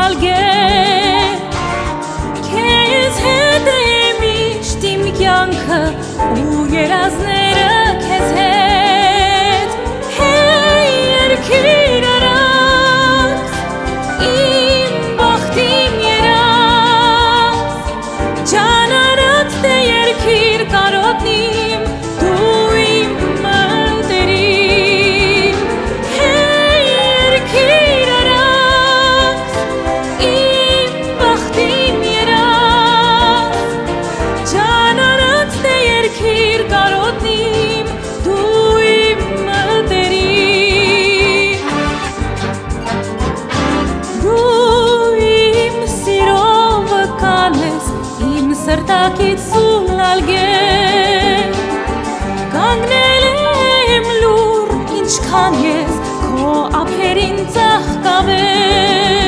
ալգեր Քեզ հետ է միշտ իմ կյանքը ու երազները քեզ հետ Հեյ երկիր արած իմ բախտին երազ Ջանանած դե երկիր կարոտնիմ դու իմ մտերիմ Հեյ երկիր արած իմ բախտին երազ Ջանանած դե երկիր կարոտնիմ դու իմ մտերիմ Դու իմ սիրովը կանես իմ սրտակից սուլալգեր Կանգնել եմ լուր ինչքան ես քո ափերին ծաղկավեր